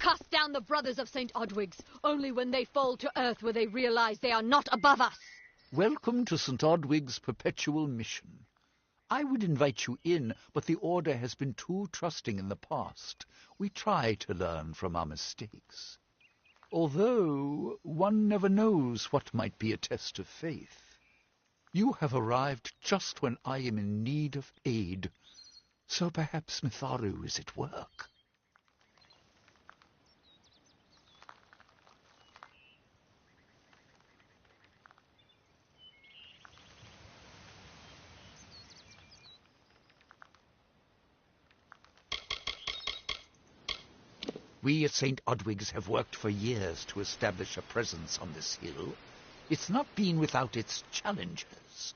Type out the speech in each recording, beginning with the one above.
cast down the brothers of St. Odwig's. Only when they fall to earth will they realize they are not above us. Welcome to St. Odwig's perpetual mission. I would invite you in, but the Order has been too trusting in the past. We try to learn from our mistakes. Although one never knows what might be a test of faith. You have arrived just when I am in need of aid, so perhaps Mitharu is at work. We at St. Odwig's have worked for years to establish a presence on this hill. It's not been without its challenges.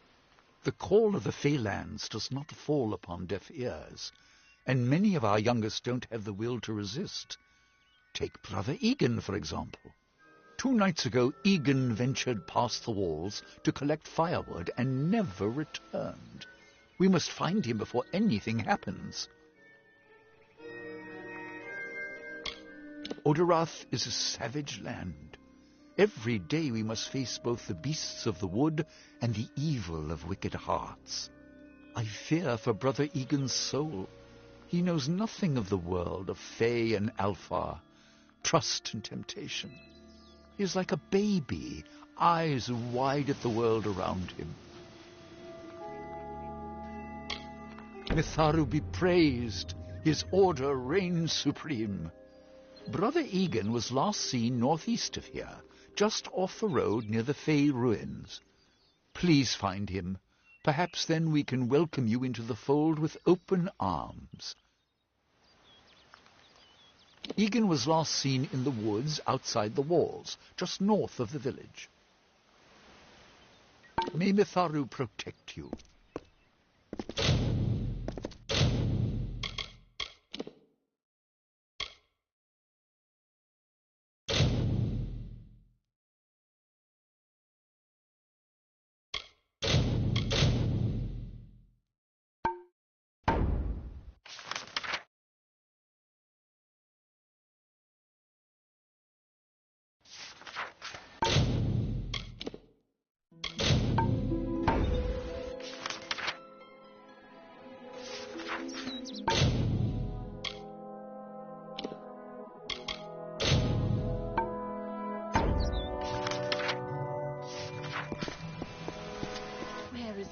The call of the Feylands does not fall upon deaf ears, and many of our youngest don't have the will to resist. Take Brother Egan, for example. 2 nights ago, Egan ventured past the walls to collect firewood and never returned. We must find him before anything happens. Oderath is a savage land. Every day we must face both the beasts of the wood and the evil of wicked hearts. I fear for Brother Egan's soul. He knows nothing of the world of Fey and Alpha, trust and temptation. He is like a baby, eyes wide at the world around him. Mitharu be praised, his order reigns supreme. Brother Egan was last seen northeast of here, just off the road near the Fey ruins. Please find him. Perhaps then we can welcome you into the fold with open arms. Egan was last seen in the woods outside the walls, just north of the village. May Mitharu protect you.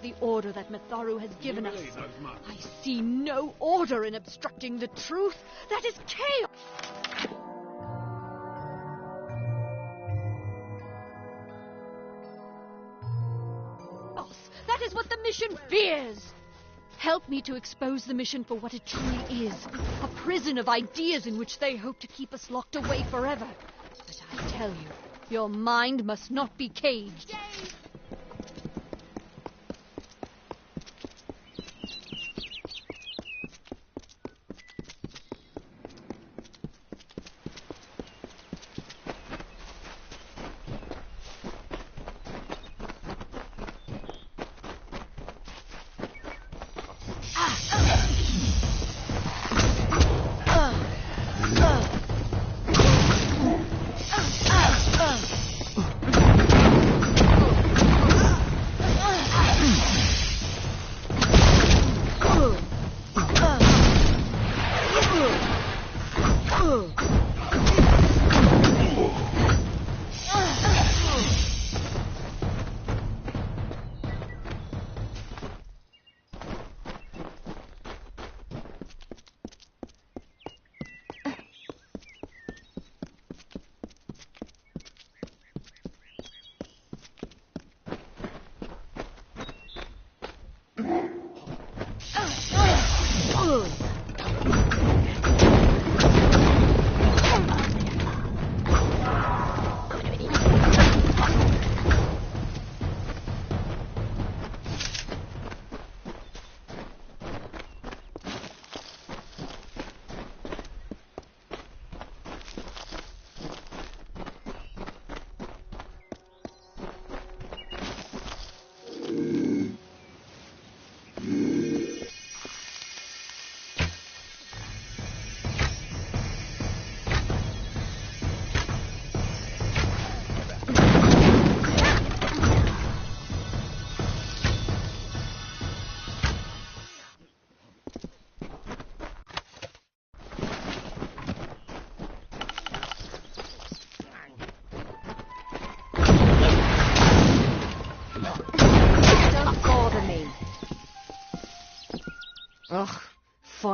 The order that Mitharu has given us. I see no order in obstructing the truth. That is chaos. That is what the mission fears. Help me to expose the mission for what it truly is. A prison of ideas in which they hope to keep us locked away forever. But I tell you, your mind must not be caged.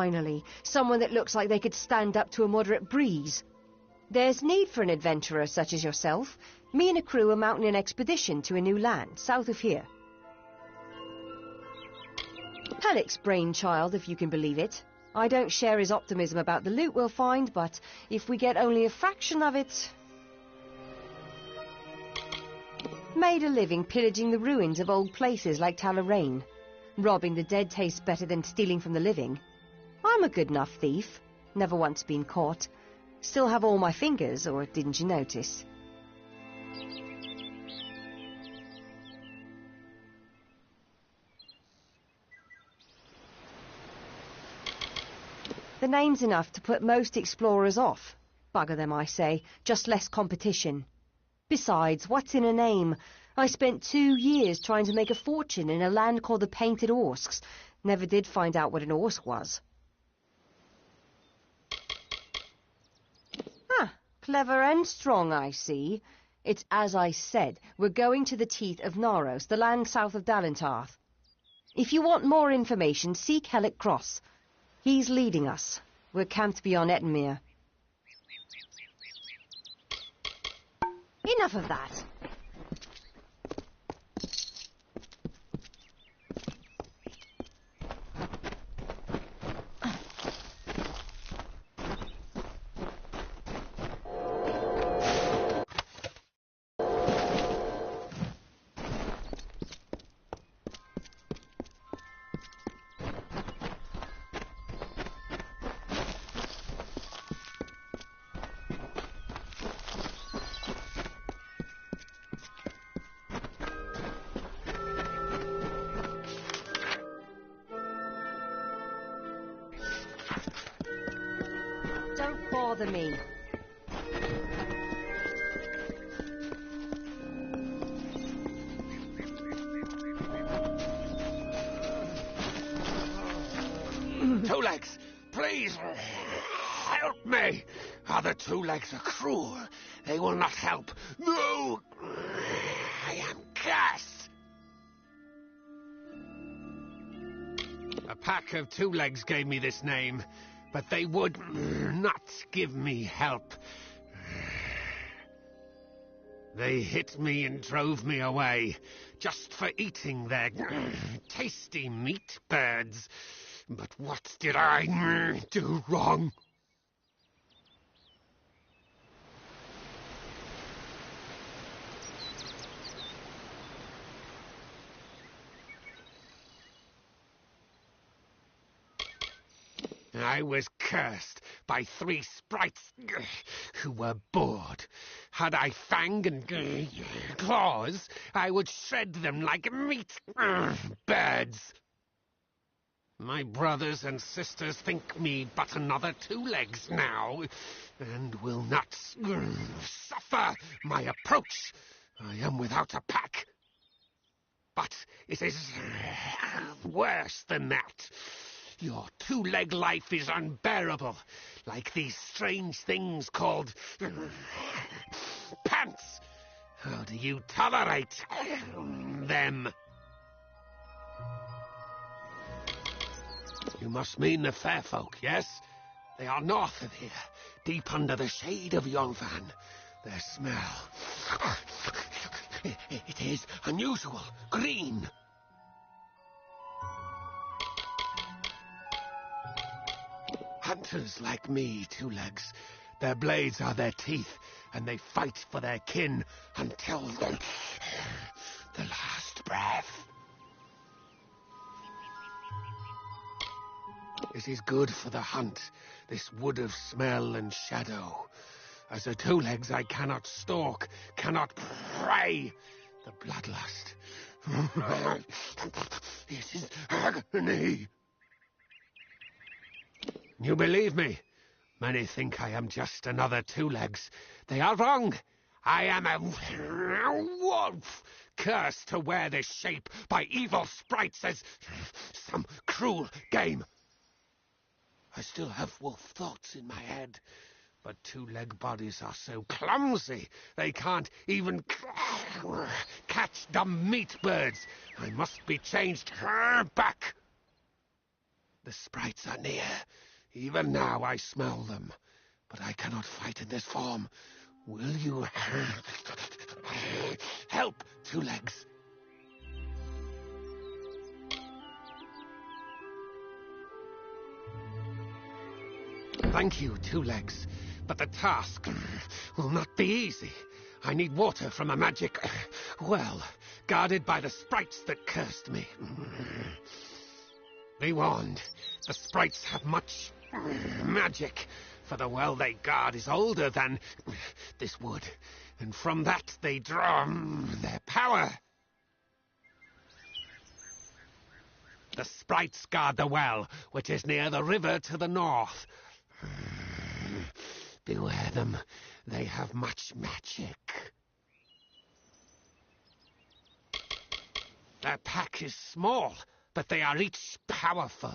Finally, someone that looks like they could stand up to a moderate breeze. There's need for an adventurer such as yourself. Me and a crew are mounting an expedition to a new land, south of here. Halleck's brainchild, if you can believe it. I don't share his optimism about the loot we'll find, but if we get only a fraction of it... Made a living pillaging the ruins of old places like Talarain. Robbing the dead tastes better than stealing from the living. I'm a good enough thief. Never once been caught. Still have all my fingers, or didn't you notice? The name's enough to put most explorers off. Bugger them, I say. Just less competition. Besides, what's in a name? I spent 2 years trying to make a fortune in a land called the Painted Orsks. Never did find out what an Orsk was. Ah, clever and strong, I see. It's as I said. We're going to the teeth of Naros, the land south of Dalentarth. If you want more information, seek Hellick Cross. He's leading us. We're camped beyond Ettenmere. Enough of that. Don't bother me. Two Legs, please, help me. Other Two Legs are cruel. They will not help. No, I am cursed. A pack of Two Legs gave me this name, but they would not give me help. They hit me and drove me away, just for eating their tasty meat birds. But what did I do wrong? I was cursed by 3 sprites who were bored. Had I fang and claws, I would shred them like meat birds. My brothers and sisters think me but another Two Legs now, and will not suffer my approach. I am without a pack. But it is worse than that. Your two-leg life is unbearable, like these strange things called pants. How do you tolerate them? You must mean the fair folk, yes? They are north of here, deep under the shade of Yolvan. Their smell... It is unusual, green. Hunters like me, Two Legs. Their blades are their teeth, and they fight for their kin until the last breath. It is good for the hunt, this wood of smell and shadow. As a Two Legs, I cannot stalk, cannot prey. The bloodlust. This is agony. You believe me? Many think I am just another Two Legs. They are wrong. I am a wolf, cursed to wear this shape by evil sprites as some cruel game. I still have wolf thoughts in my head, but Two-Leg bodies are so clumsy they can't even catch dumb meat birds. I must be changed back. The sprites are near. Even now I smell them. But I cannot fight in this form. Will you help, Two Legs? Thank you, Two Legs. But the task will not be easy. I need water from a magic well, guarded by the sprites that cursed me. Be warned, the sprites have much magic, for the well they guard is older than this wood, and from that they draw their power. The sprites guard the well, which is near the river to the north. Beware them, they have much magic. Their pack is small, but they are each powerful.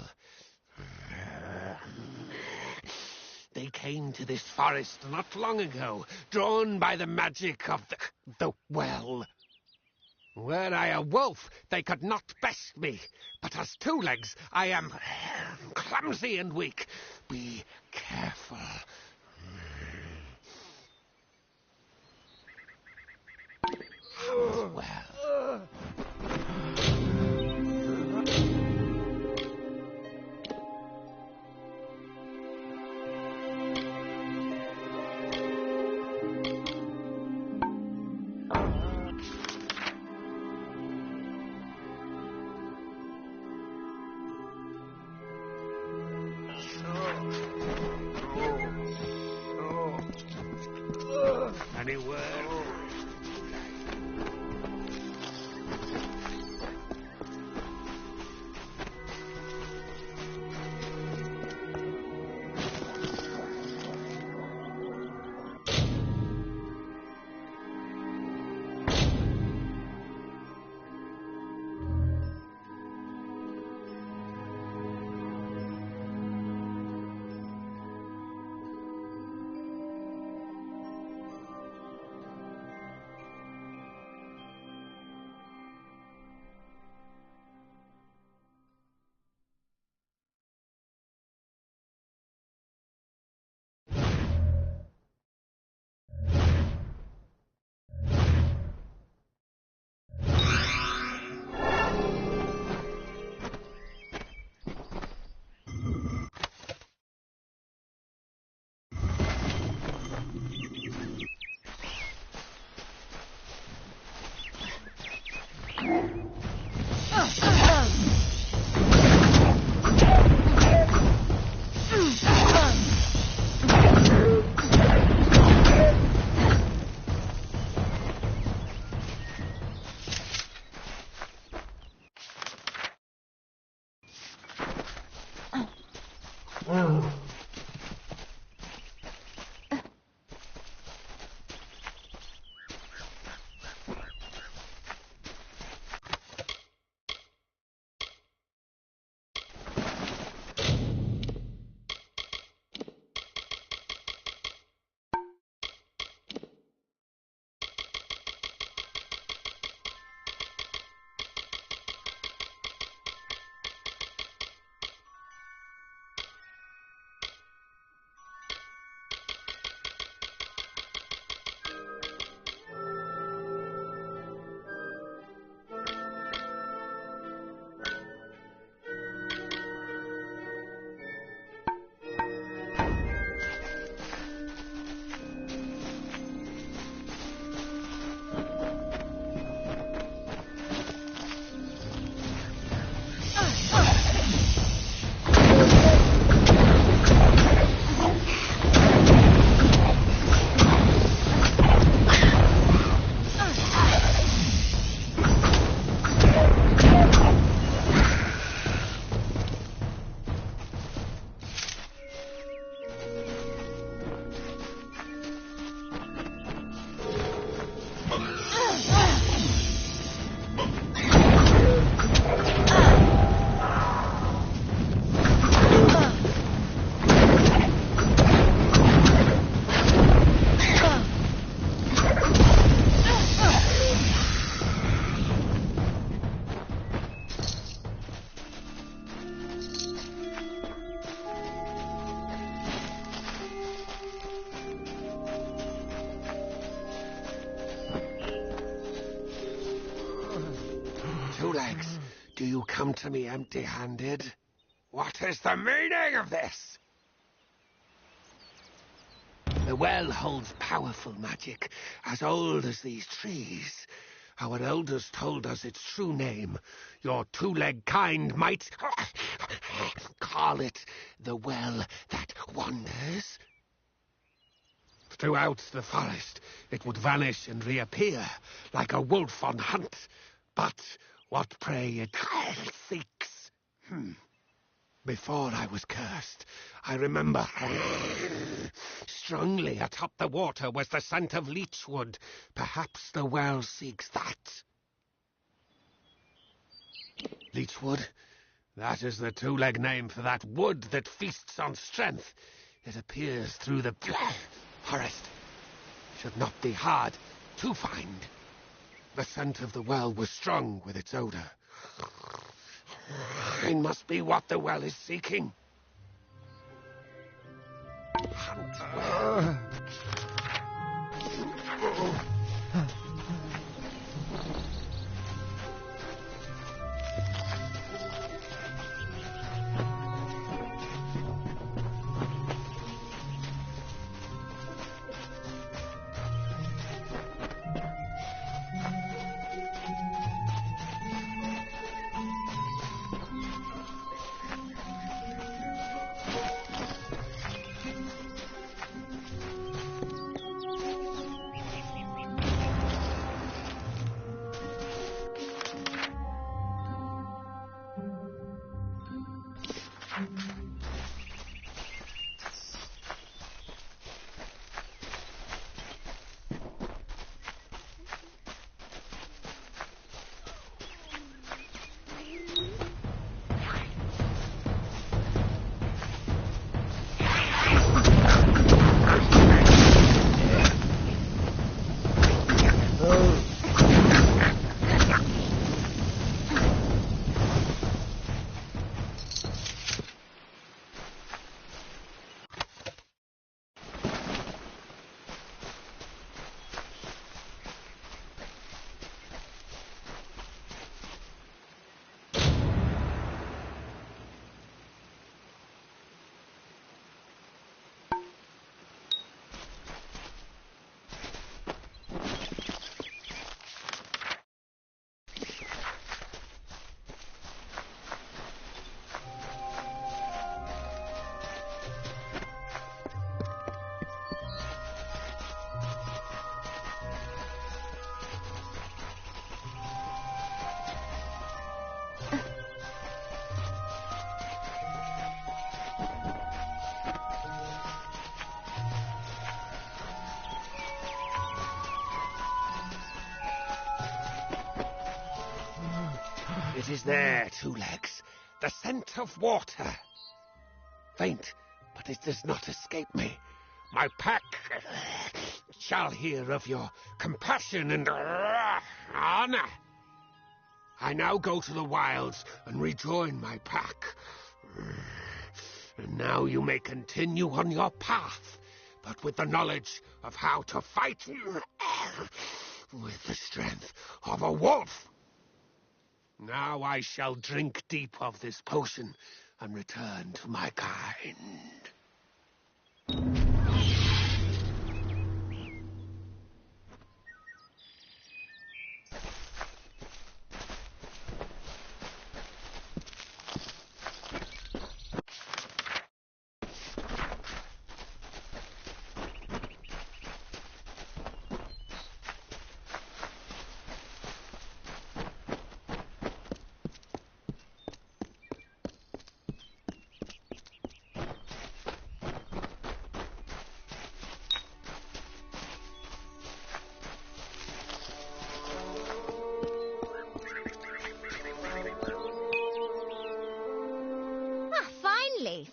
They came to this forest not long ago, drawn by the magic of the well. Were I a wolf, they could not best me, but as Two Legs, I am clumsy and weak. Be careful. Well. Any word? Do you come to me empty-handed? What is the meaning of this? The well holds powerful magic, as old as these trees. Our elders told us its true name. Your two-legged kind might call it the Well That Wanders. Throughout the forest, it would vanish and reappear, like a wolf on hunt. But what prey it seeks. Before I was cursed, I remember strongly atop the water was the scent of leechwood. Perhaps the well seeks that. Leechwood? That is the two-leg name for that wood that feasts on strength. It appears through the forest. Should not be hard to find. The scent of the well was strong with its odor. It must be what the well is seeking. Hunt. It is there, two legs. The scent of water. Faint, but it does not escape me. My pack shall hear of your compassion and honor. I now go to the wilds and rejoin my pack. And now you may continue on your path, but with the knowledge of how to fight with the strength of a wolf. Now I shall drink deep of this potion and return to my kind.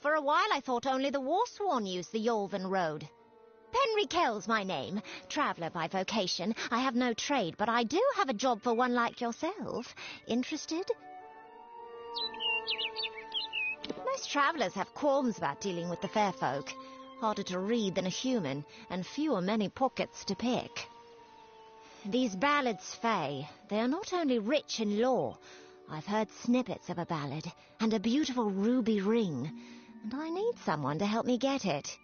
For a while I thought only the Warsworn used the Yolven Road. Penry Kell's my name. Traveller by vocation. I have no trade, but I do have a job for one like yourself. Interested? Most travellers have qualms about dealing with the fair folk. Harder to read than a human, and fewer many pockets to pick. These Ballad's Fae, they are not only rich in lore, I've heard snippets of a ballad and a beautiful ruby ring, and I need someone to help me get it.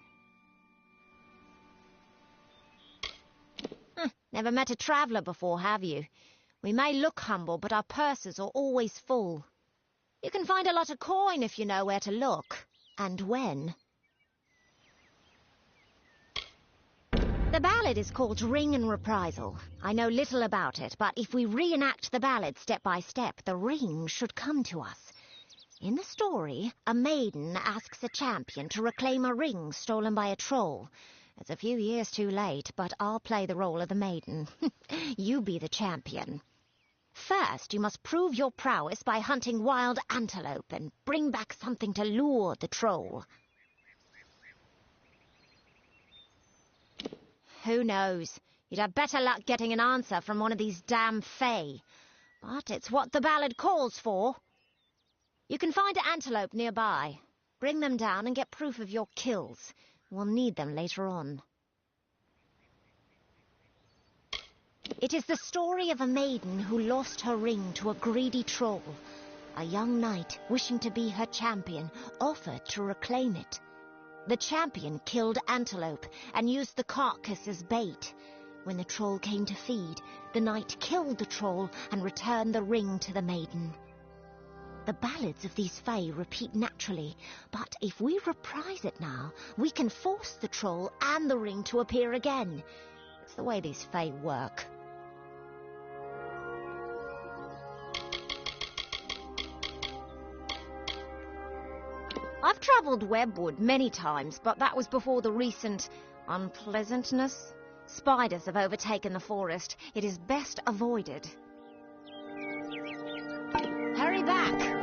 Never met a traveller before, have you? We may look humble, but our purses are always full. You can find a lot of coin if you know where to look, and when. The ballad is called Ring and Reprisal. I know little about it, but if we reenact the ballad step by step, the ring should come to us. In the story, a maiden asks a champion to reclaim a ring stolen by a troll. It's a few years too late, but I'll play the role of the maiden. You be the champion. First, you must prove your prowess by hunting wild antelope and bring back something to lure the troll. Who knows? You'd have better luck getting an answer from one of these damn fae. But it's what the ballad calls for. You can find antelope nearby. Bring them down and get proof of your kills. We'll need them later on. It is the story of a maiden who lost her ring to a greedy troll. A young knight, wishing to be her champion, offered to reclaim it. The champion killed antelope and used the carcass as bait. When the troll came to feed, the knight killed the troll and returned the ring to the maiden. The ballads of these fae repeat naturally, but if we reprise it now, we can force the troll and the ring to appear again. It's the way these fae work. I've travelled Webwood many times, but that was before the recent unpleasantness. Spiders have overtaken the forest. It is best avoided. Hurry back!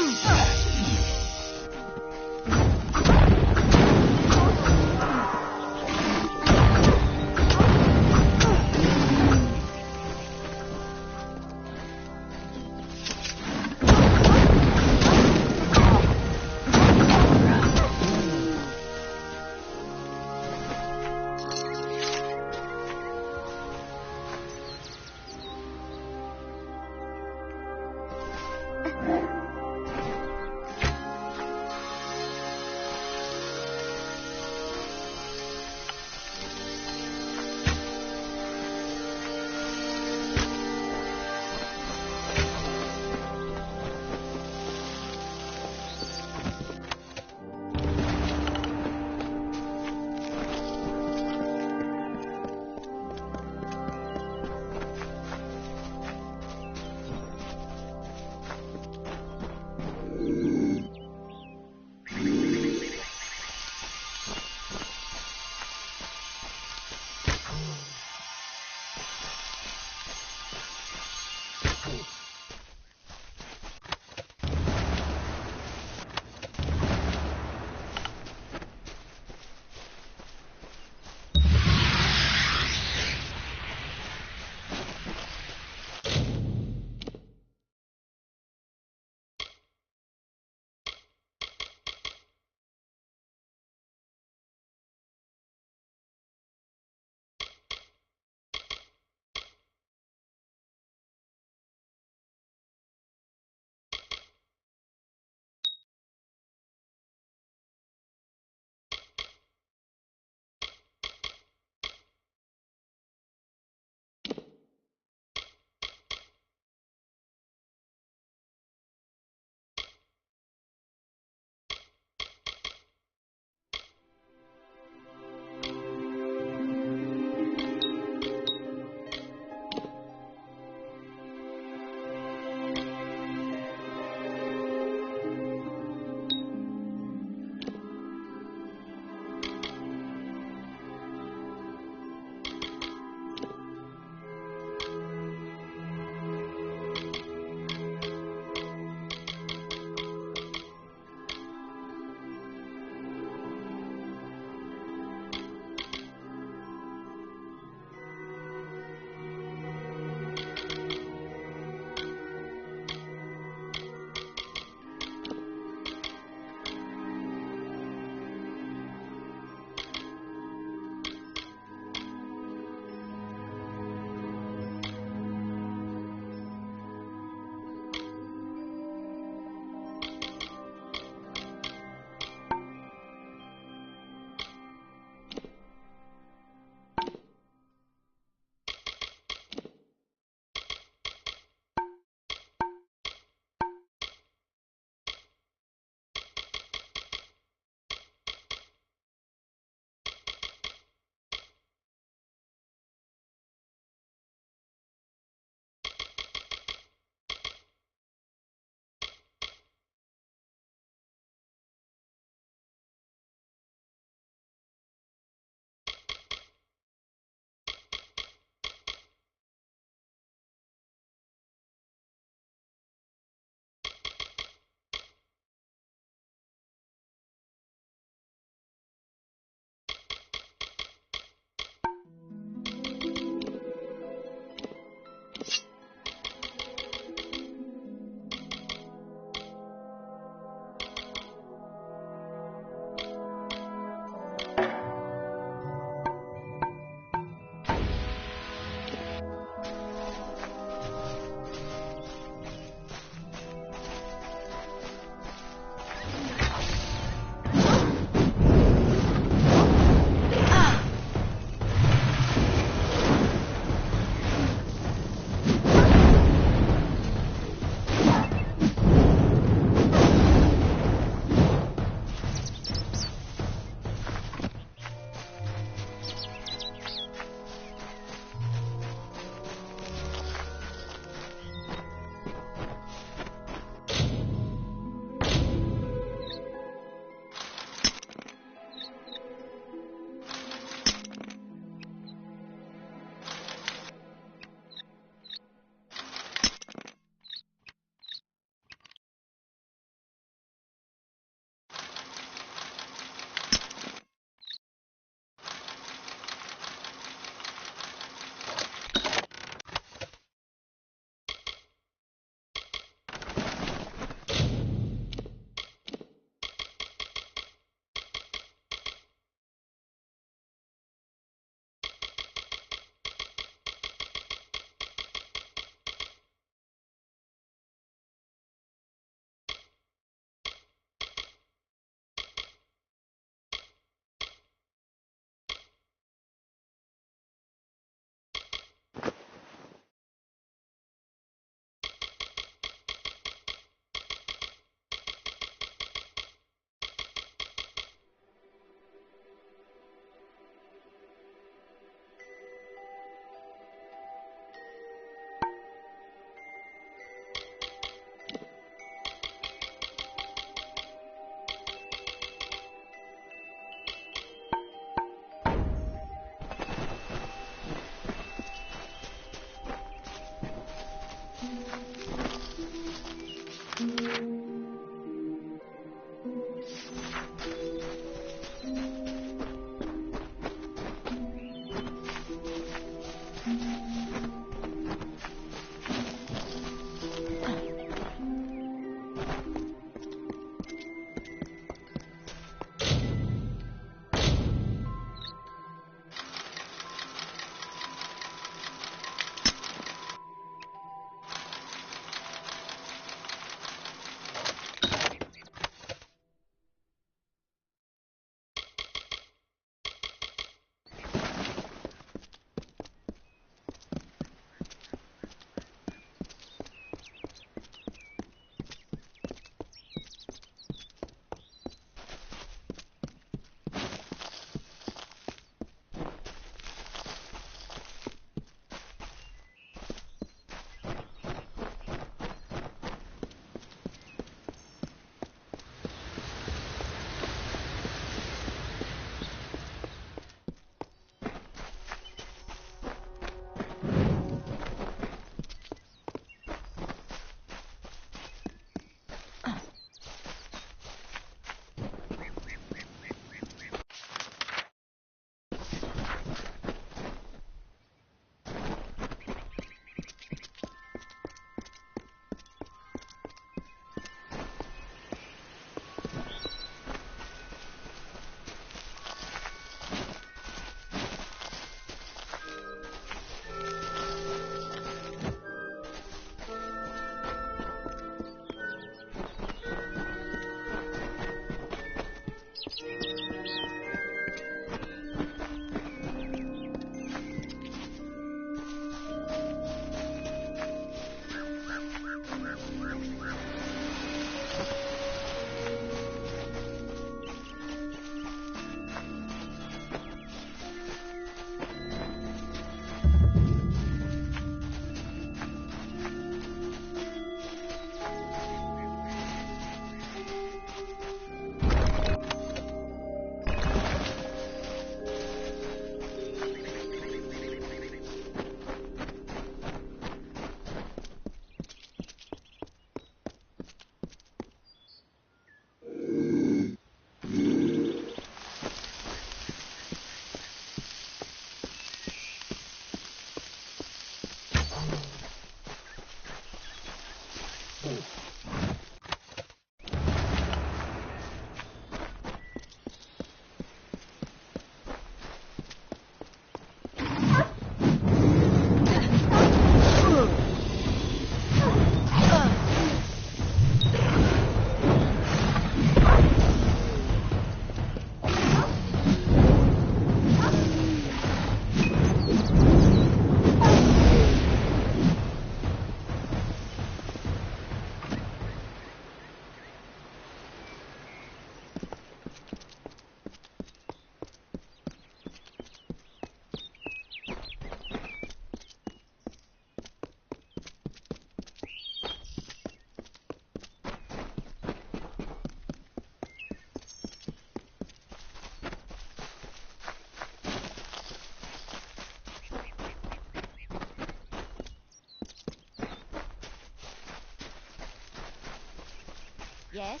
Yes?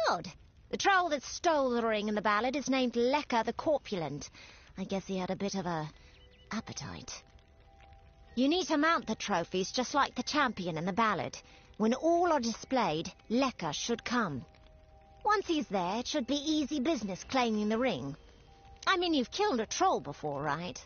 Good. The troll that stole the ring in the ballad is named Lecker the Corpulent. I guess he had a bit of a appetite. You need to mount the trophies just like the champion in the ballad. When all are displayed, Lecker should come. Once he's there, it should be easy business claiming the ring. I mean, you've killed a troll before, right?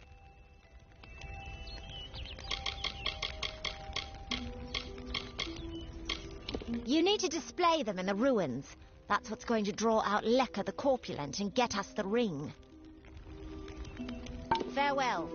You need to display them in the ruins. That's what's going to draw out Lecker the Corpulent and get us the ring. Farewell.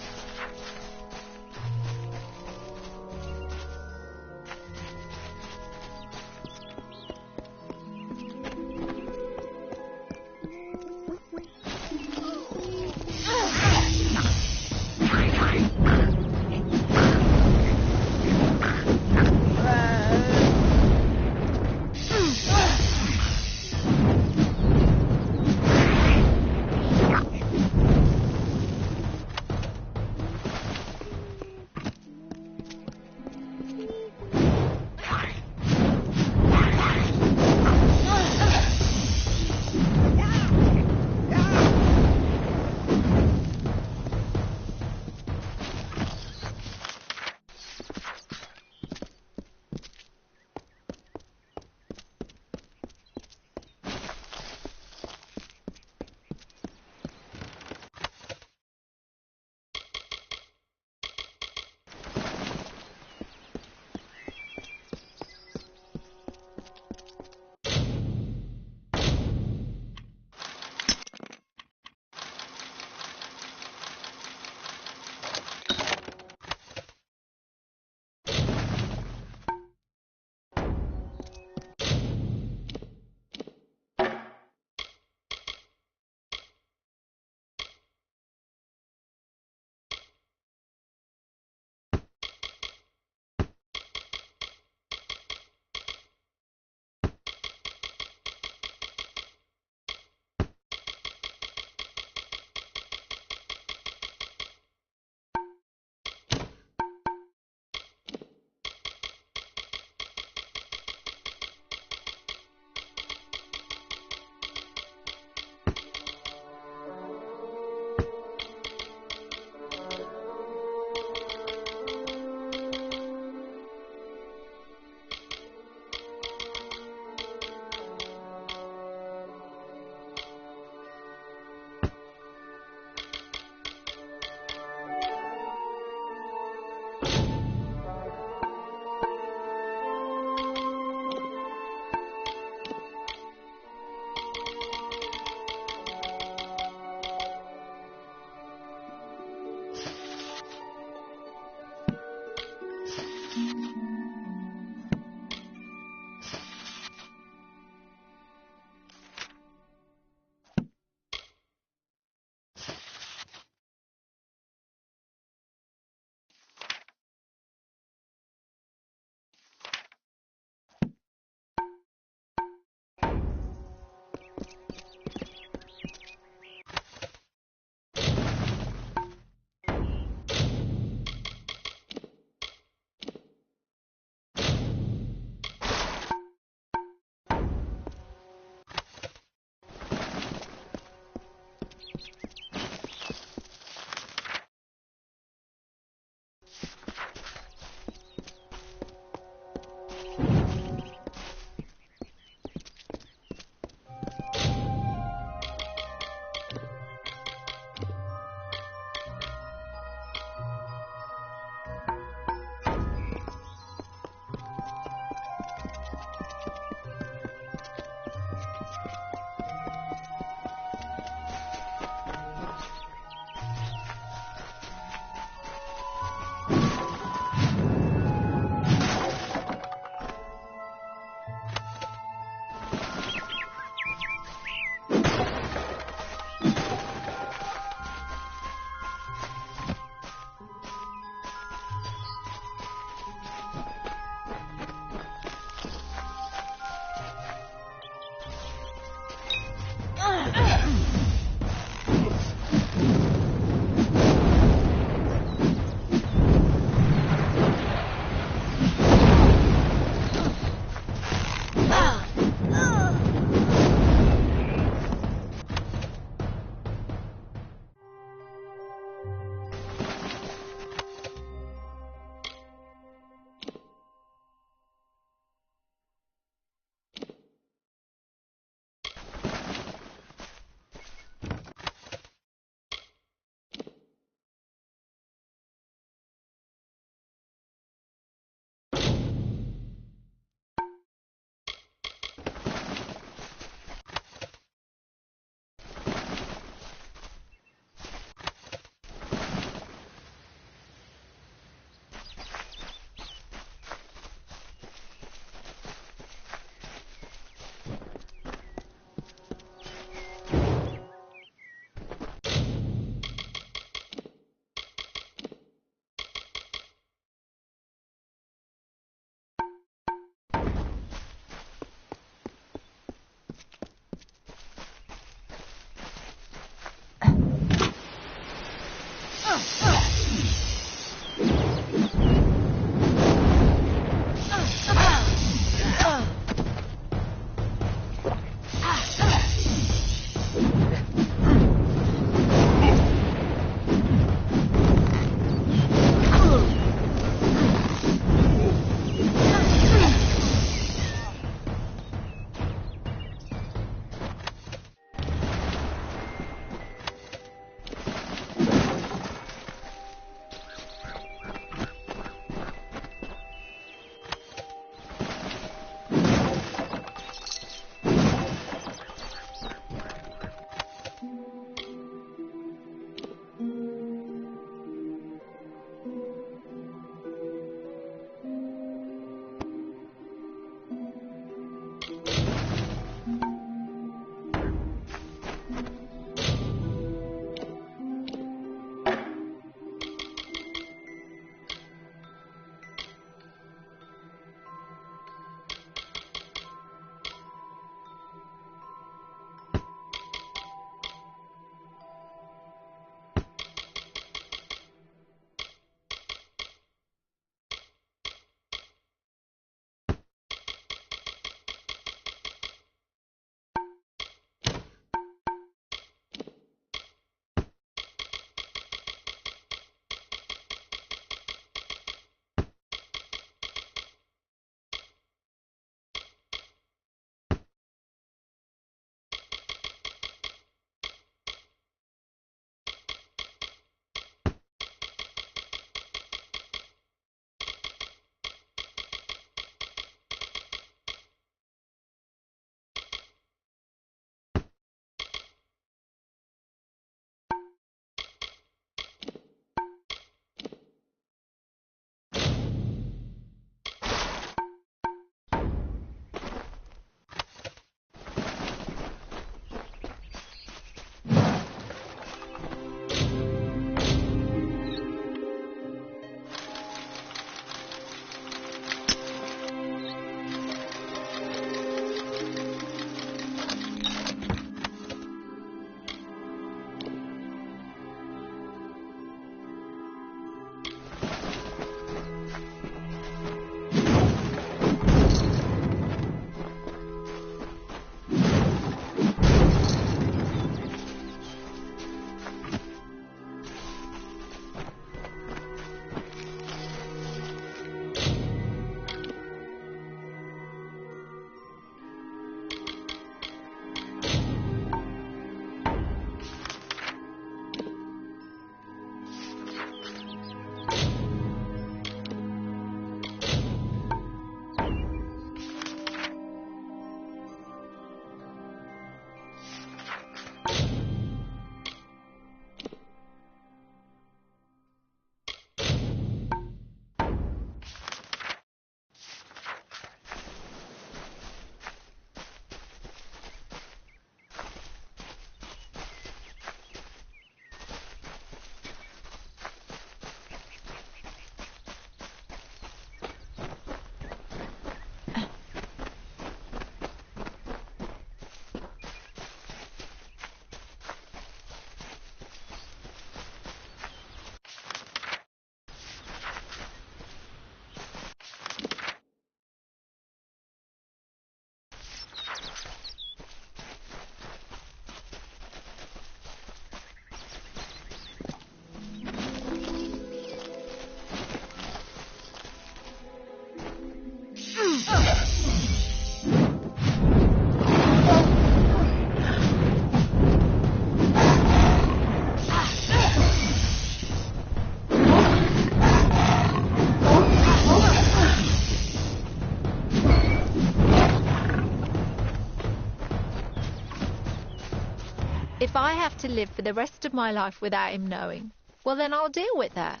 If I have to live for the rest of my life without him knowing, well, then I'll deal with that.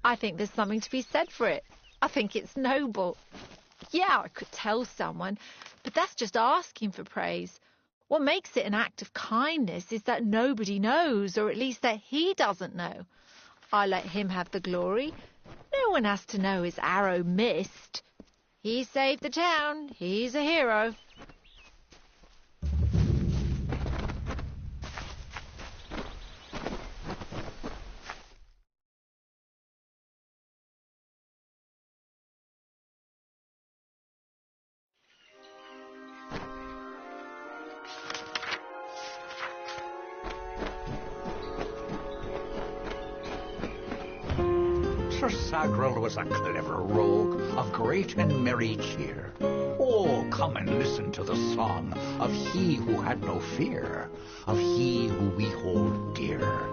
I think there's something to be said for it. I think it's noble. Yeah, I could tell someone, but that's just asking for praise. What makes it an act of kindness is that nobody knows, or at least that he doesn't know. I let him have the glory. No one has to know his arrow missed. He saved the town. He's a hero. Sir Sagrel was a clever rogue of great and merry cheer. Oh, come and listen to the song of he who had no fear, of he who we hold dear.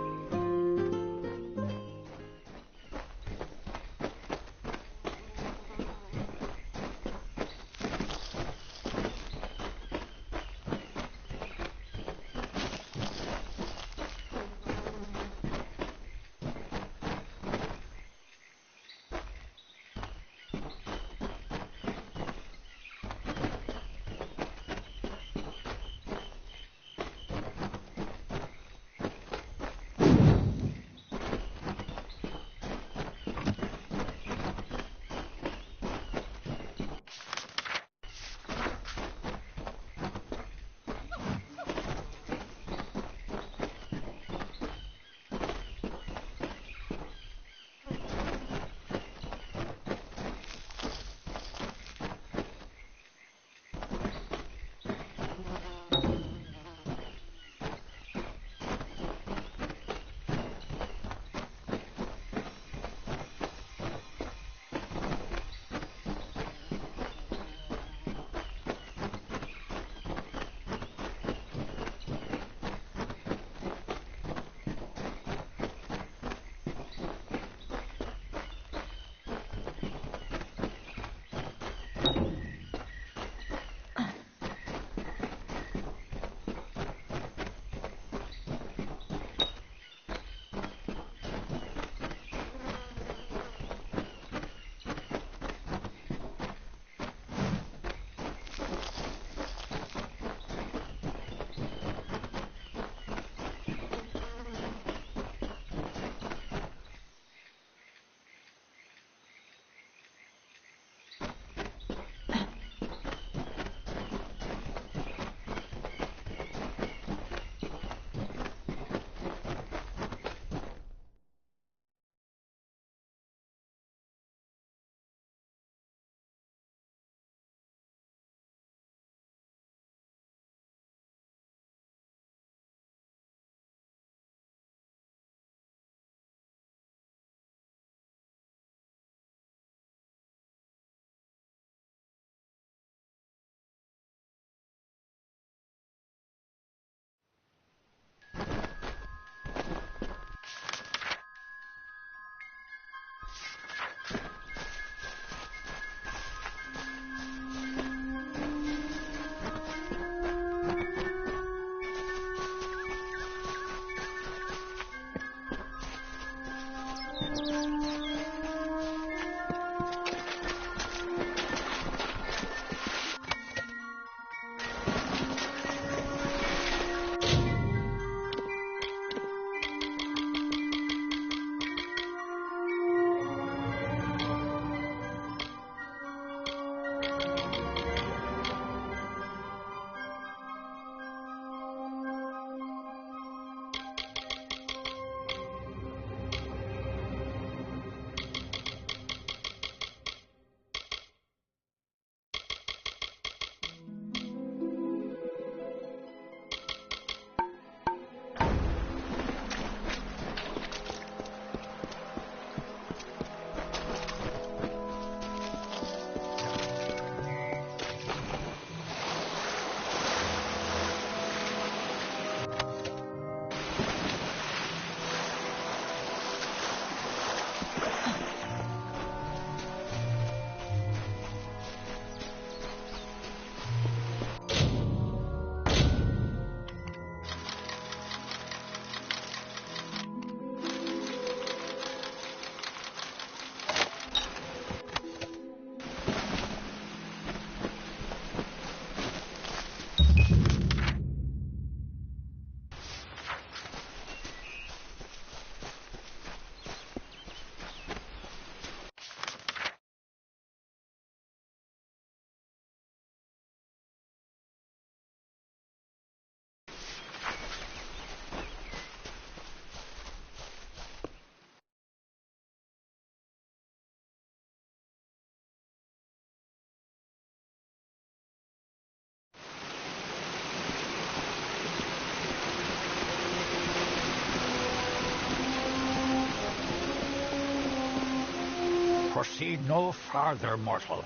Proceed no farther, mortal.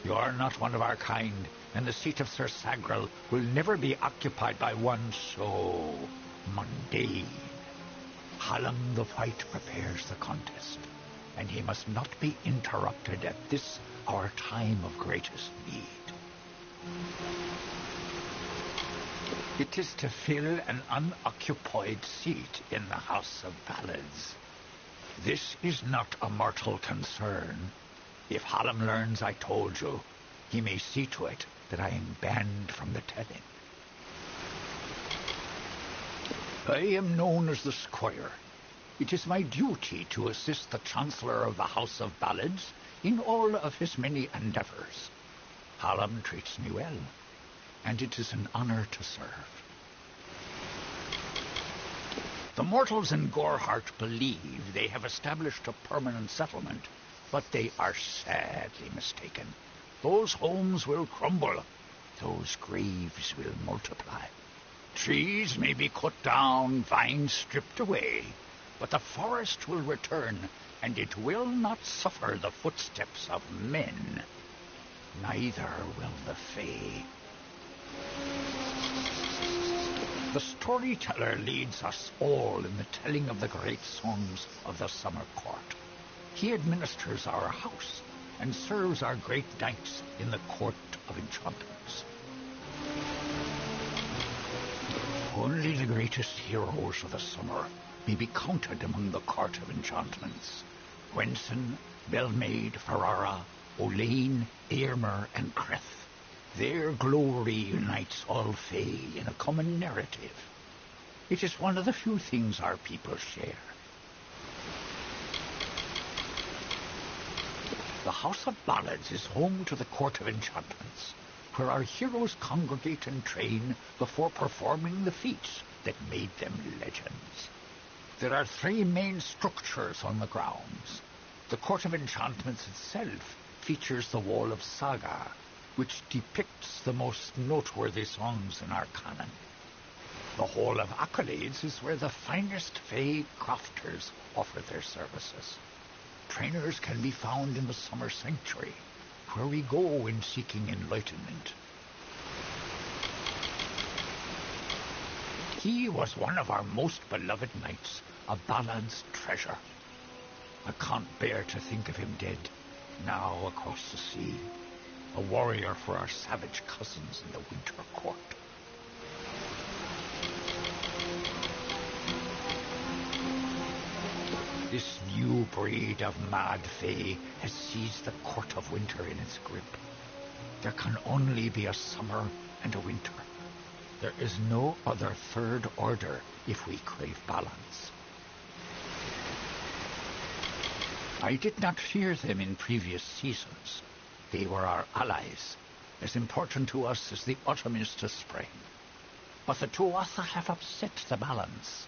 You are not one of our kind, and the seat of Sir Sagrel will never be occupied by one so mundane. Hallam the White prepares the contest, and he must not be interrupted at this our time of greatest need. It is to fill an unoccupied seat in the House of Ballads. This is not a mortal concern. If Hallam learns I told you, he may see to it that I am banned from the telling. I am known as the Squire. It is my duty to assist the Chancellor of the House of Ballads in all of his many endeavours. Hallam treats me well, and it is an honour to serve. The mortals in Gorehart believe they have established a permanent settlement, but they are sadly mistaken. Those homes will crumble. Those graves will multiply. Trees may be cut down, vines stripped away, but the forest will return, and it will not suffer the footsteps of men. Neither will the Fae. The storyteller leads us all in the telling of the great songs of the summer court. He administers our house and serves our great knights in the court of enchantments. Only the greatest heroes of the summer may be counted among the court of enchantments. Gwenson, Belmaid, Ferrara, Olaine, Aylmer, and Creth. Their glory unites all Fae in a common narrative. It is one of the few things our people share. The House of Ballads is home to the Court of Enchantments, where our heroes congregate and train before performing the feats that made them legends. There are 3 main structures on the grounds. The Court of Enchantments itself features the Wall of Saga, which depicts the most noteworthy songs in our canon. The Hall of Accolades is where the finest Fae crafters offer their services. Trainers can be found in the Summer Sanctuary, where we go in seeking enlightenment. He was one of our most beloved knights, a Ballad's treasure. I can't bear to think of him dead, now across the sea, a warrior for our savage cousins in the Winter Court. This new breed of mad Fae has seized the Court of Winter in its grip. There can only be a summer and a winter. There is no other third order if we crave balance. I did not fear them in previous seasons. They were our allies, as important to us as the autumn is to spring. But the Tuatha have upset the balance.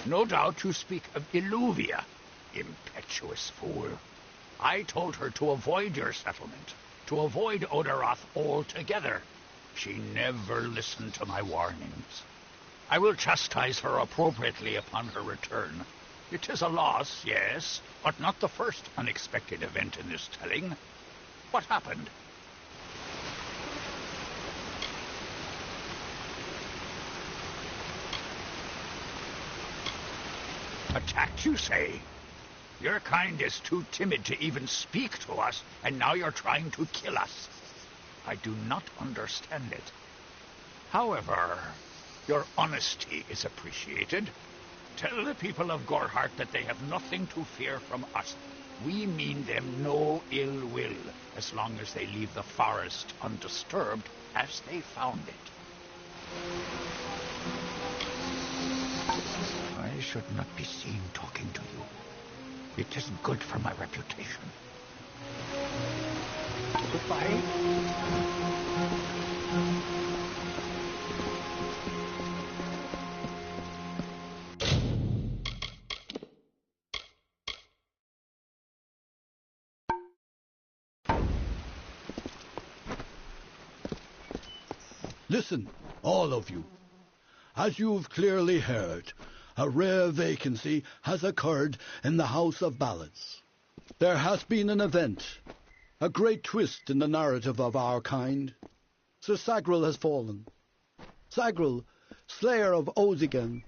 No doubt you speak of Illuvia, impetuous fool. I told her to avoid your settlement, to avoid Odorath altogether. She never listened to my warnings. I will chastise her appropriately upon her return. It is a loss, yes, but not the first unexpected event in this telling. What happened? Attacked, you say? Your kind is too timid to even speak to us, and now you're trying to kill us. I do not understand it. However, your honesty is appreciated. Tell the people of Gorehart that they have nothing to fear from us. We mean them no ill will, as long as they leave the forest undisturbed as they found it. I should not be seen talking to you. It isn't good for my reputation. Goodbye. Listen, all of you. As you've clearly heard, a rare vacancy has occurred in the House of Ballads. There has been an event, a great twist in the narrative of our kind. Sir Sagril has fallen. Sagril, slayer of Ozigan,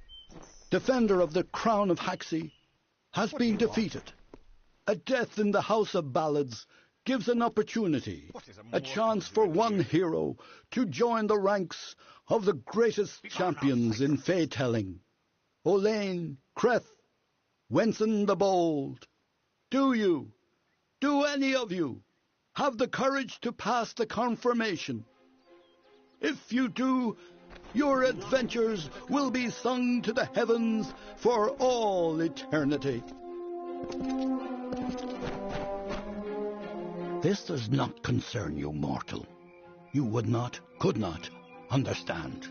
defender of the crown of Haxi, has been defeated. A death in the House of Ballads gives an opportunity, a chance for one hero to join the ranks of the greatest champions in fey-telling. Olain, Creth, Wenson the Bold, do any of you, have the courage to pass the confirmation? If you do, your adventures will be sung to the heavens for all eternity. This does not concern you, mortal. You would not, could not, understand.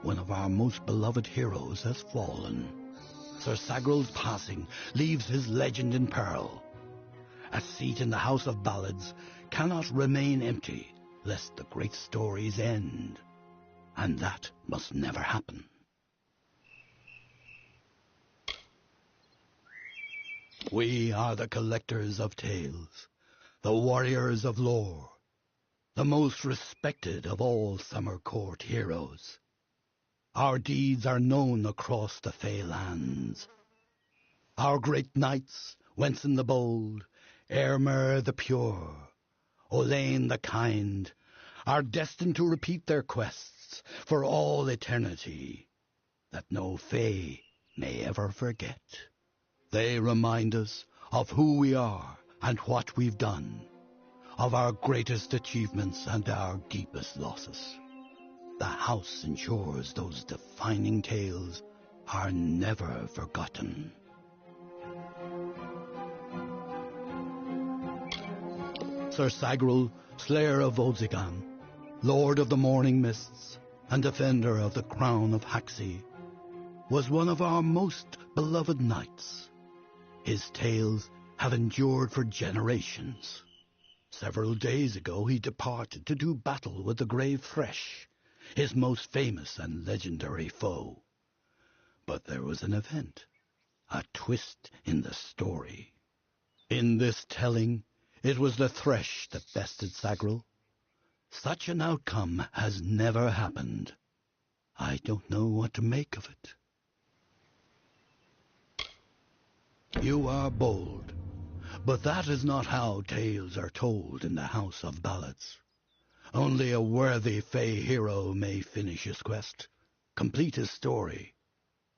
One of our most beloved heroes has fallen. Sir Sagril's passing leaves his legend in peril. A seat in the House of Ballads cannot remain empty, lest the great stories end. And that must never happen. We are the collectors of tales, the warriors of lore, the most respected of all Summer Court heroes. Our deeds are known across the Fey lands. Our great knights, Wenson the Bold, Eomer the Pure, Olain the Kind, are destined to repeat their quests for all eternity, that no Fey may ever forget. They remind us of who we are and what we've done, of our greatest achievements and our deepest losses. The house ensures those defining tales are never forgotten. Sir Sagril, slayer of Ozigan, lord of the morning mists, and defender of the crown of Haxi, was one of our most beloved knights. His tales have endured for generations. Several days ago he departed to do battle with the Grave Thresh, his most famous and legendary foe. But there was an event, a twist in the story. In this telling, it was the Thresh that bested Sagril. Such an outcome has never happened. I don't know what to make of it. You are bold, but that is not how tales are told in the House of Ballads. Only a worthy Fey hero may finish his quest, complete his story.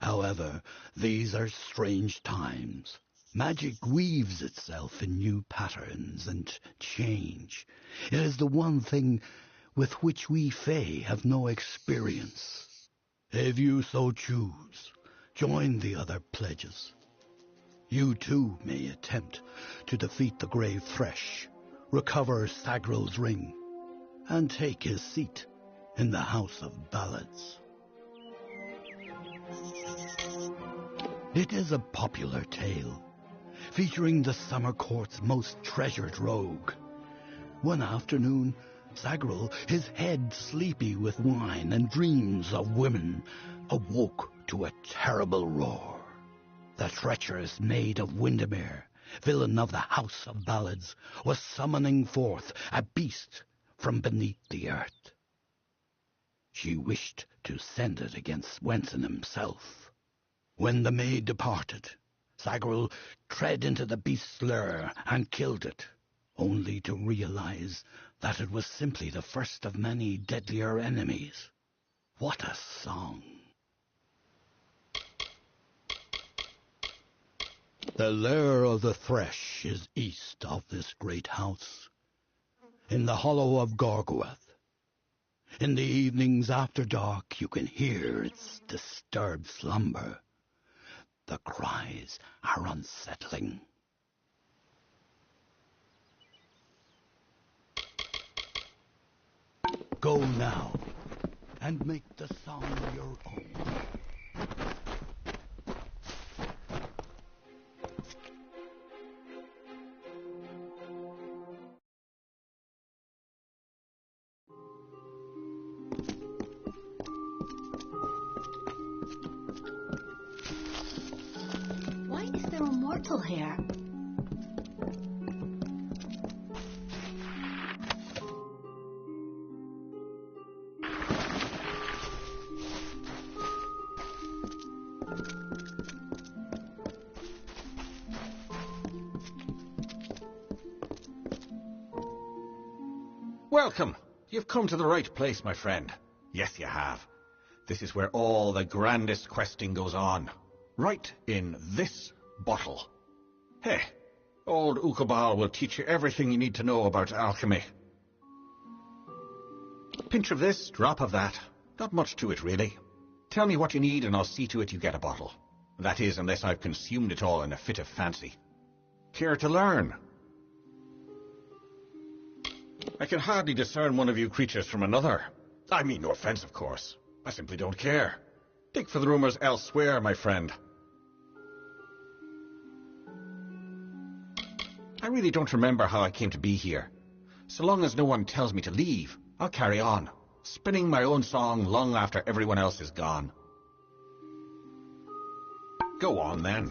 However, these are strange times. Magic weaves itself in new patterns and change. It is the one thing with which we Fey have no experience. If you so choose, join the other pledges. You too may attempt to defeat the Grave Thresh, recover Sagril's ring, and take his seat in the House of Ballads. It is a popular tale, featuring the Summer Court's most treasured rogue. One afternoon, Sagril, his head sleepy with wine and dreams of women, awoke to a terrible roar. The treacherous Maid of Windermere, villain of the House of Ballads, was summoning forth a beast from beneath the earth. She wished to send it against Wenson himself. When the maid departed, Sagril tread into the beast's lair and killed it, only to realize that it was simply the first of many deadlier enemies. What a song! The lair of the Thresh is east of this great house, in the hollow of Gorgorth. In the evenings after dark you can hear its disturbed slumber. The cries are unsettling. Go now, and make the song your own. mortal here. Welcome. You've come to the right place, my friend. Yes, you have. This is where all the grandest questing goes on. Right in this bottle. Hey, old Ukobal will teach you everything you need to know about alchemy. Pinch of this, drop of that. Not much to it, really. Tell me what you need and I'll see to it you get a bottle. That is, unless I've consumed it all in a fit of fancy. Care to learn? I can hardly discern one of you creatures from another. I mean no offense, of course. I simply don't care. Dig for the rumors elsewhere, my friend. I really don't remember how I came to be here. So long as no one tells me to leave, I'll carry on, spinning my own song long after everyone else is gone. Go on, then.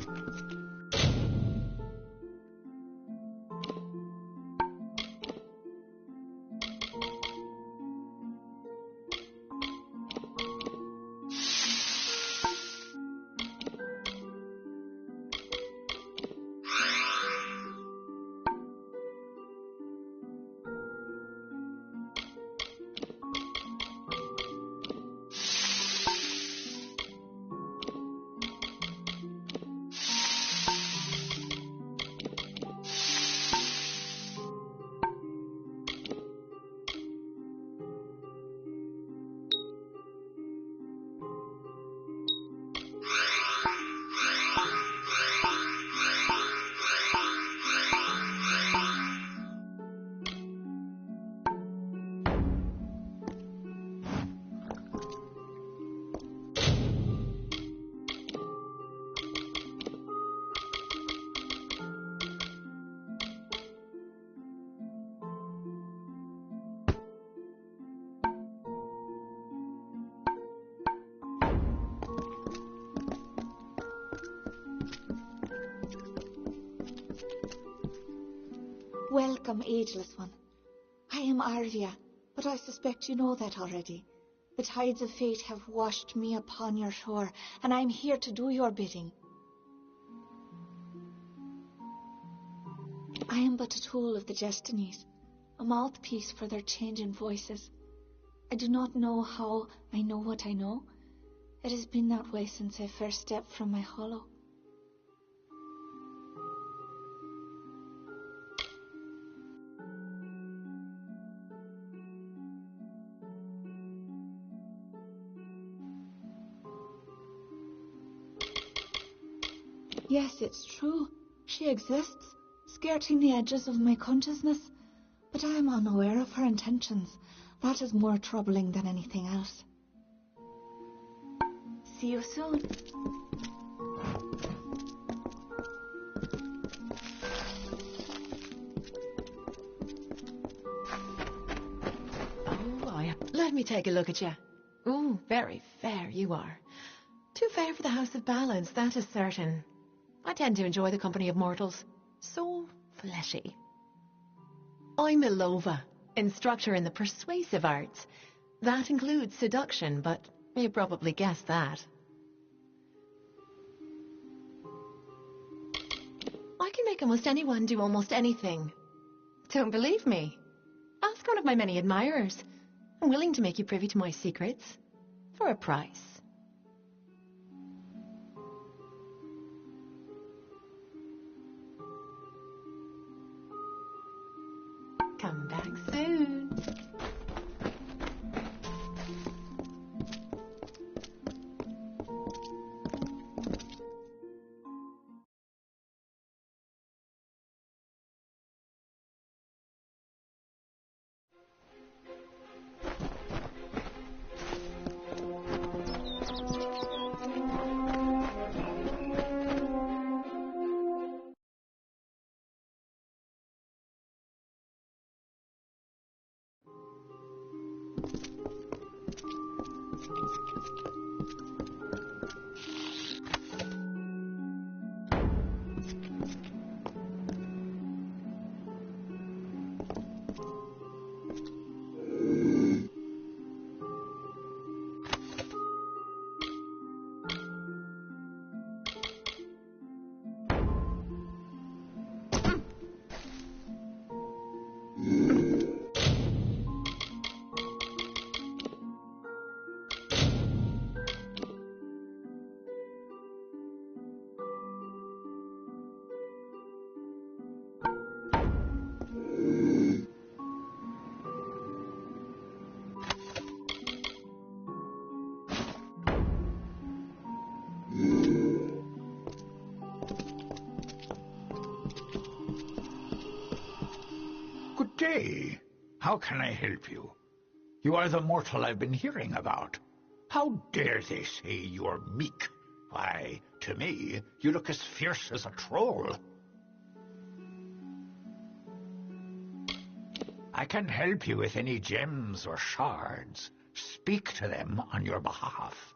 Welcome, ageless one. I am Arvia, but I suspect you know that already. The tides of fate have washed me upon your shore, and I am here to do your bidding. I am but a tool of the destinies, a mouthpiece for their changing voices. I do not know how I know what I know. It has been that way since I first stepped from my hollow. Yes, it's true. She exists, skirting the edges of my consciousness. But I am unaware of her intentions. That is more troubling than anything else. See you soon. Oh, let me take a look at you. Ooh, very fair you are. Too fair for the House of Ballads, that is certain. I tend to enjoy the company of mortals. So fleshy. I'm Ilova, instructor in the persuasive arts. That includes seduction, but you probably guessed that. I can make almost anyone do almost anything. Don't believe me? Ask one of my many admirers. I'm willing to make you privy to my secrets. For a price. Come back soon. day. How can I help you? You are the mortal I've been hearing about. How dare they say you're meek? Why, to me, you look as fierce as a troll. I can help you with any gems or shards. Speak to them on your behalf.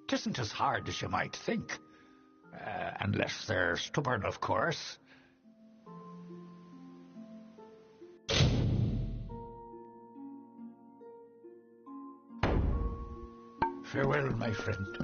'Tisn't as hard as you might think. Unless they're stubborn, of course. Farewell, my friend.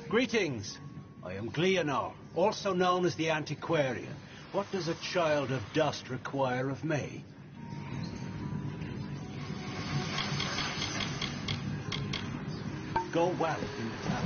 Greetings. I am Gleonor, also known as the Antiquarian. What does a child of dust require of me? Go well in the town.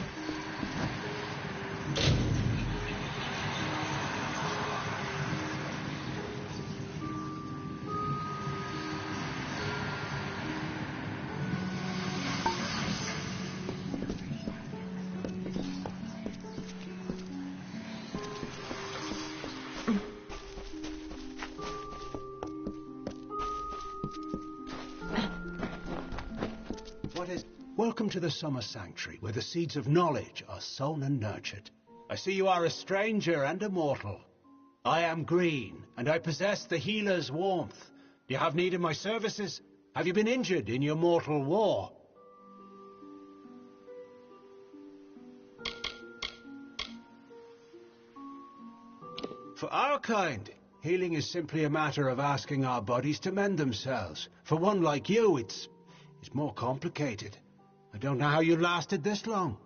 Welcome to the Summer Sanctuary, where the seeds of knowledge are sown and nurtured. I see you are a stranger and a mortal. I am green, and I possess the healer's warmth. Do you have need of my services? Have you been injured in your mortal war? For our kind, healing is simply a matter of asking our bodies to mend themselves. For one like you, it's more complicated. I don't know how you lasted this long.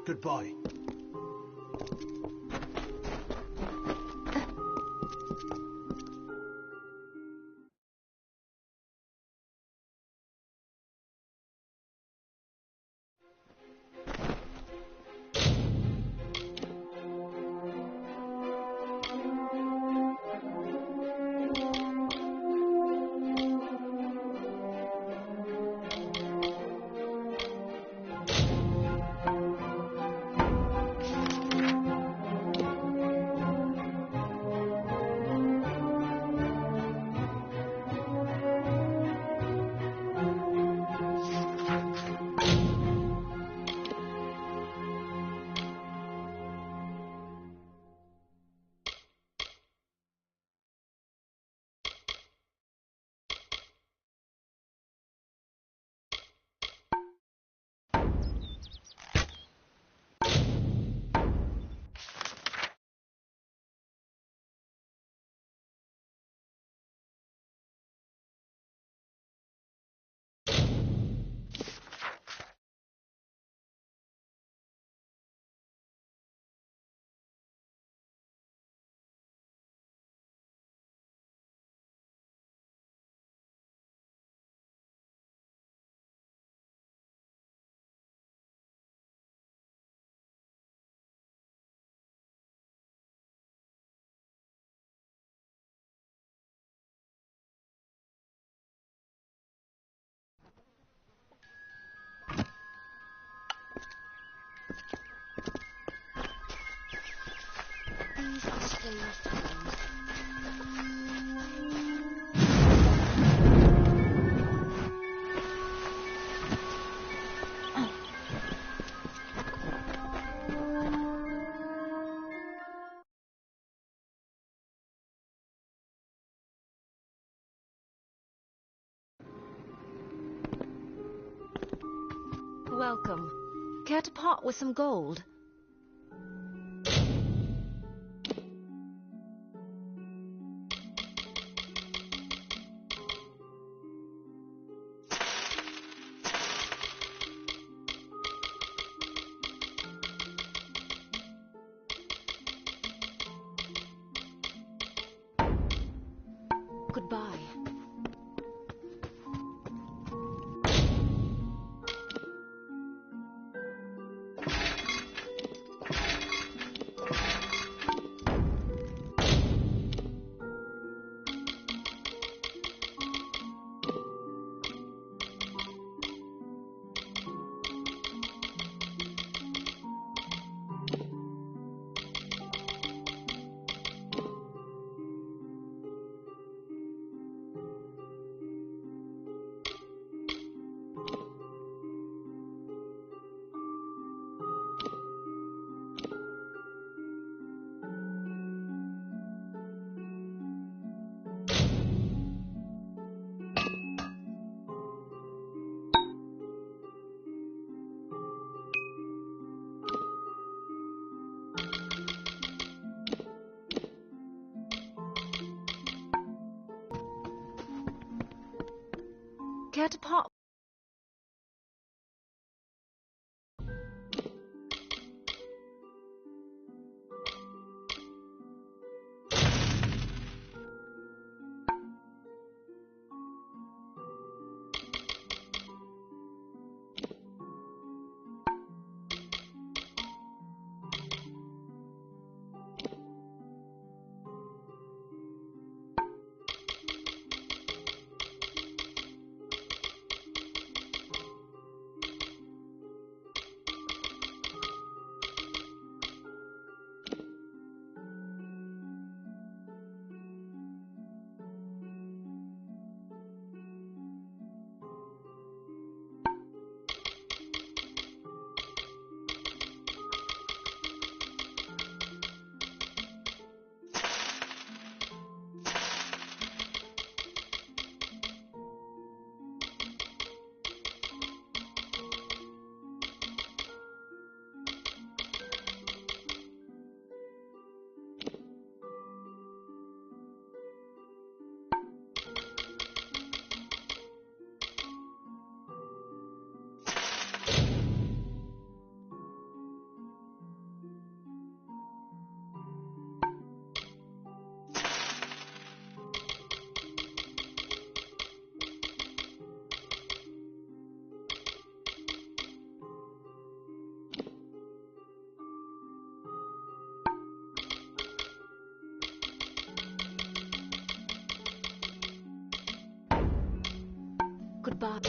Goodbye. welcome. Care to part with some gold? Goodbye. Care to part? Goodbye.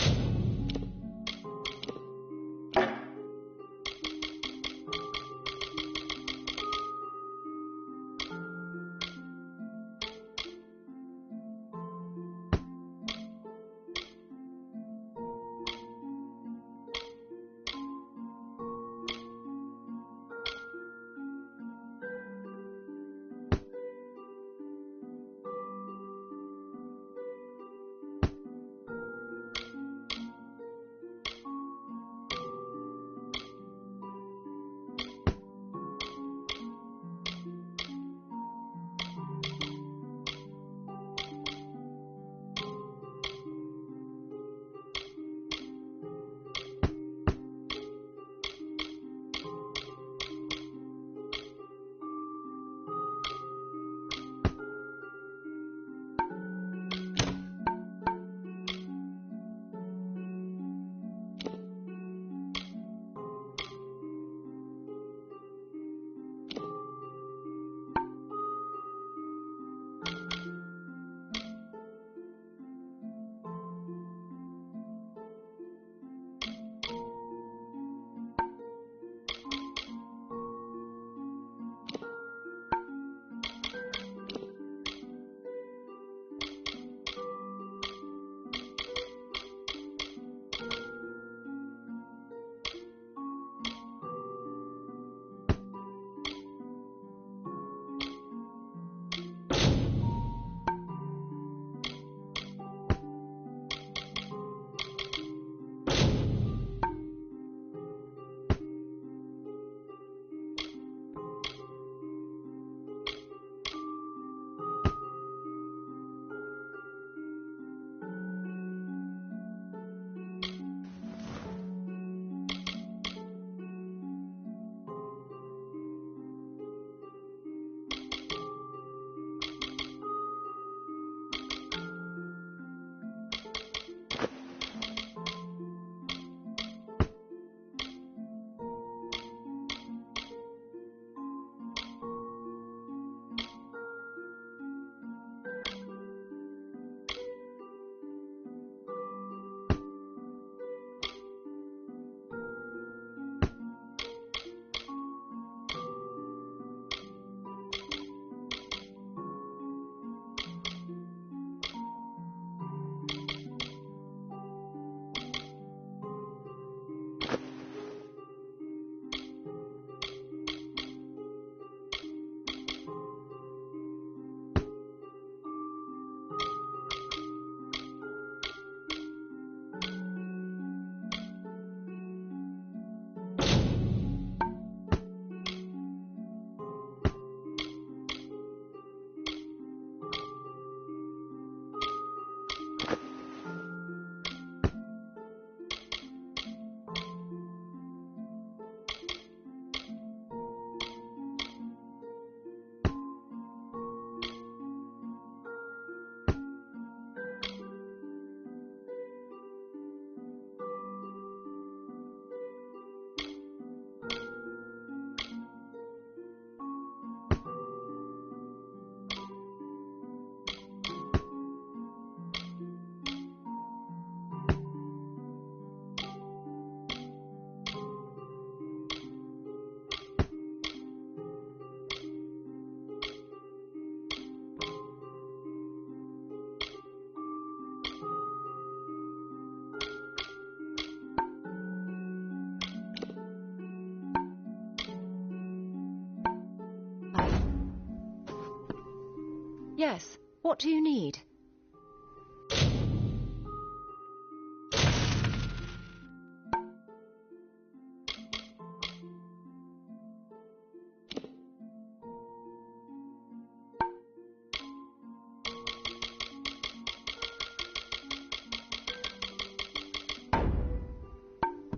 Yes, what do you need?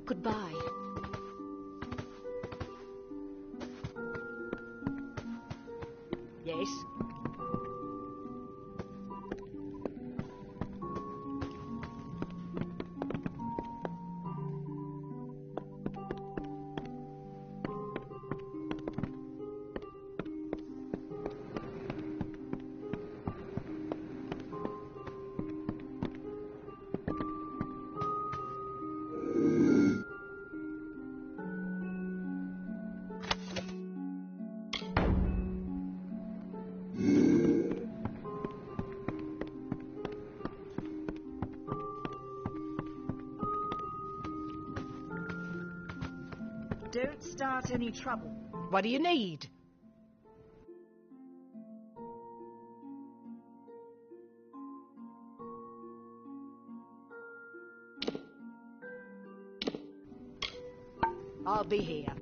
Goodbye. Yes? Don't start any trouble. What do you need? I'll be here.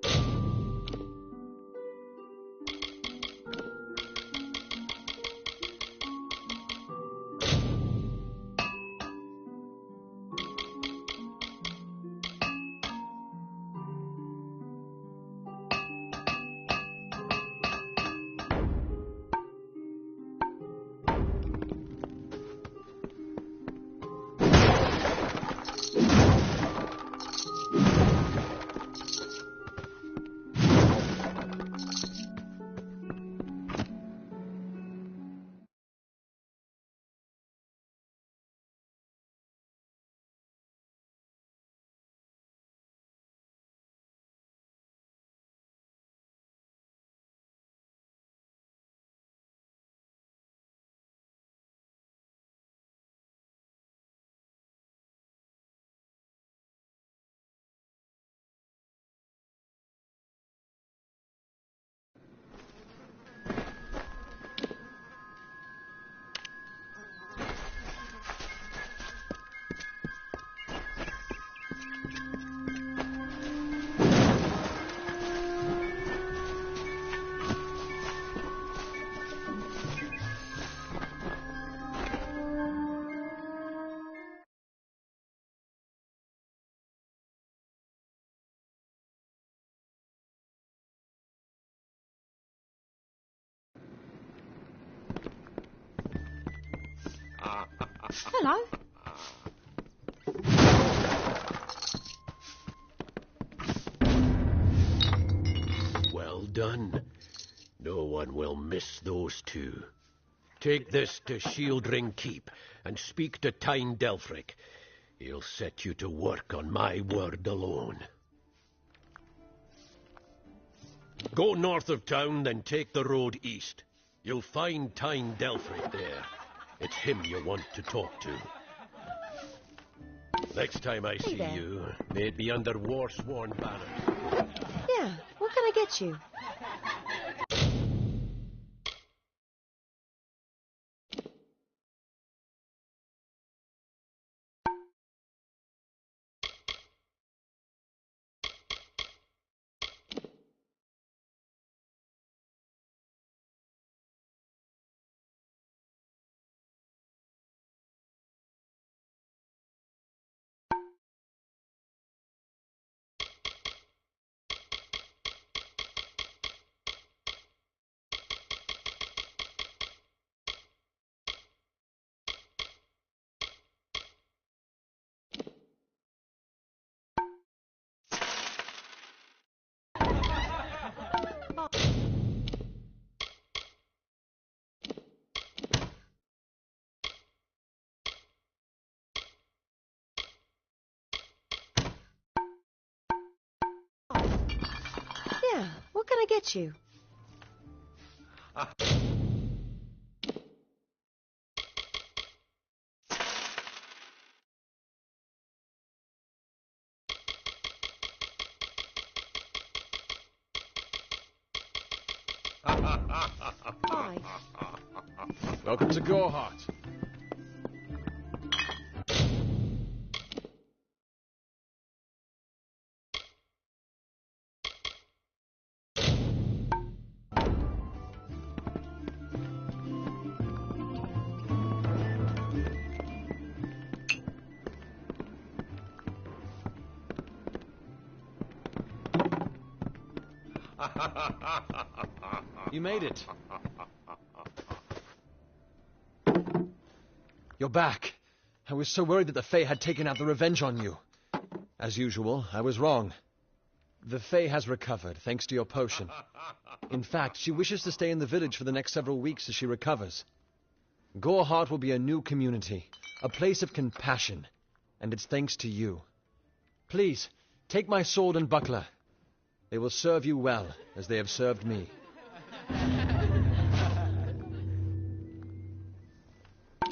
Hello. Well done. No one will miss those two. Take this to Shieldring Keep and speak to Tyne Delphric. He'll set you to work on my word alone. Go north of town, then take the road east. You'll find Tyne Delphric there. It's him you want to talk to. Next time I see you, may it be under war-sworn banners. Yeah, what can I get you? Yeah, what can I get you? Bye. Welcome to Gorehart. You made it. You're back. I was so worried that the Fae had taken out the revenge on you. As usual, I was wrong. The Fae has recovered, thanks to your potion. In fact, she wishes to stay in the village for the next several weeks as she recovers. Gorehart will be a new community, a place of compassion, and it's thanks to you. Please, take my sword and buckler. They will serve you well, as they have served me.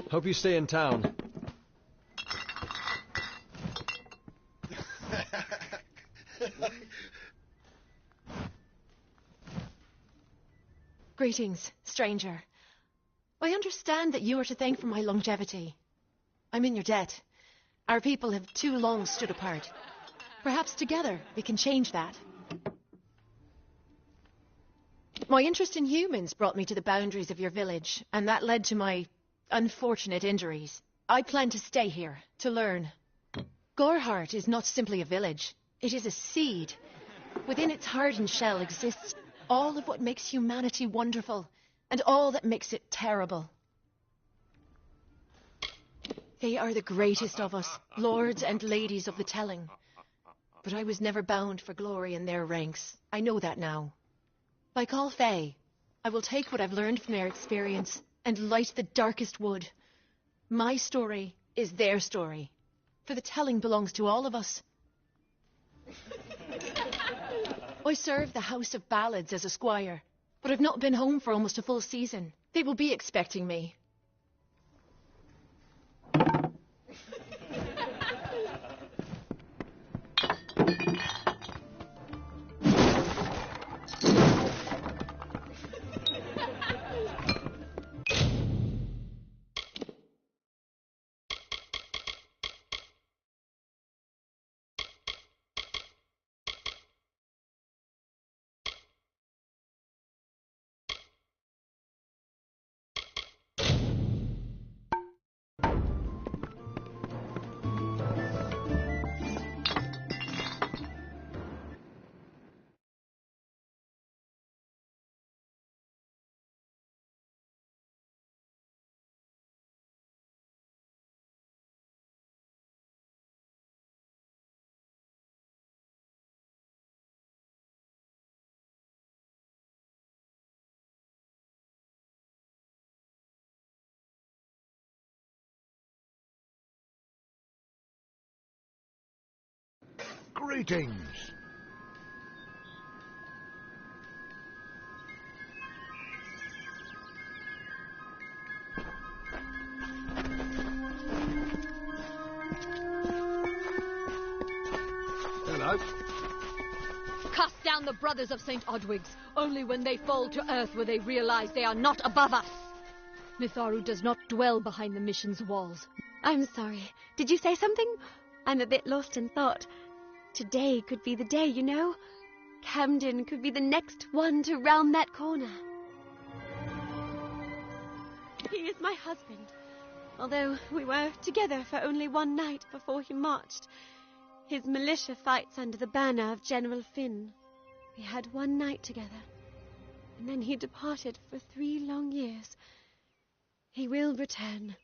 Hope you stay in town. Greetings, stranger. I understand that you are to thank for my longevity. I'm in your debt. Our people have too long stood apart. Perhaps together we can change that. My interest in humans brought me to the boundaries of your village, and that led to my unfortunate injuries. I plan to stay here, to learn. Gorehart is not simply a village. It is a seed. Within its hardened shell exists all of what makes humanity wonderful, and all that makes it terrible. They are the greatest of us, lords and ladies of the telling. But I was never bound for glory in their ranks. I know that now. Like all Fae, I will take what I've learned from their experience and light the darkest wood. My story is their story, for the telling belongs to all of us. I serve the House of Ballads as a squire, but I've not been home for almost a full season. They will be expecting me. Greetings. Hello. Cast down the brothers of St. Odwig's. Only when they fall to earth will they realize they are not above us. Mitharu does not dwell behind the mission's walls. I'm sorry. Did you say something? I'm a bit lost in thought. Today could be the day, you know. Camden could be the next one to round that corner. He is my husband. Although we were together for only one night before he marched. His militia fights under the banner of General Finn. We had one night together, and then he departed for 3 long years. He will return.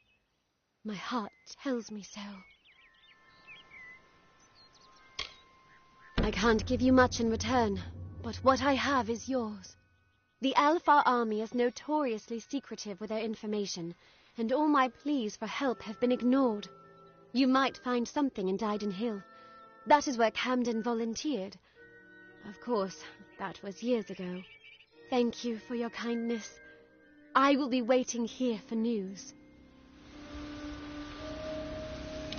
My heart tells me so. I can't give you much in return, but what I have is yours. The Alpha army is notoriously secretive with their information, and all my pleas for help have been ignored. You might find something in Dyden Hill. That is where Camden volunteered. Of course, that was years ago. Thank you for your kindness. I will be waiting here for news.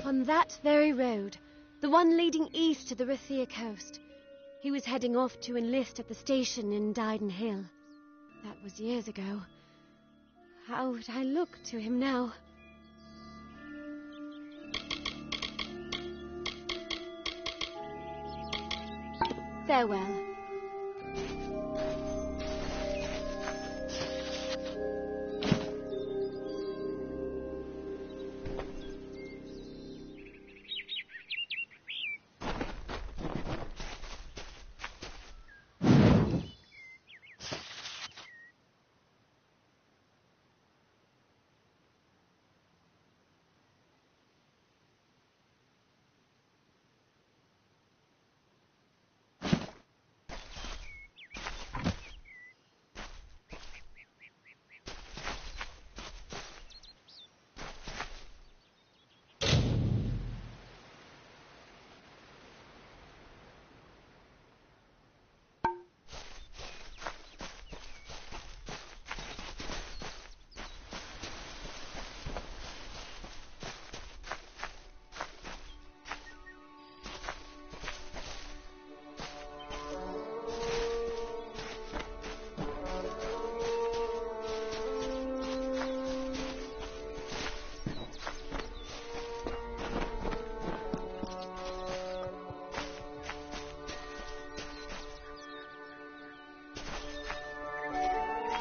On that very road, the one leading east to the Rathia coast, he was heading off to enlist at the station in Dyden Hill. That was years ago. How would I look to him now? Farewell.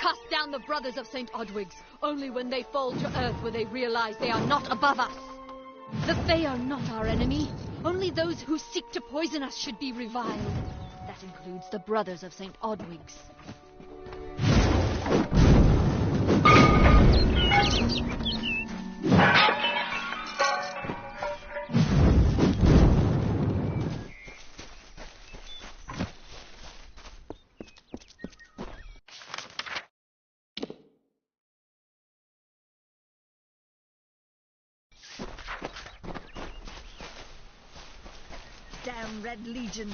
Cast down the brothers of St. Odwig's. Only when they fall to earth will they realize they are not above us. The Fae are not our enemy. Only those who seek to poison us should be reviled. That includes the brothers of St. Odwig's. Damn Red Legion.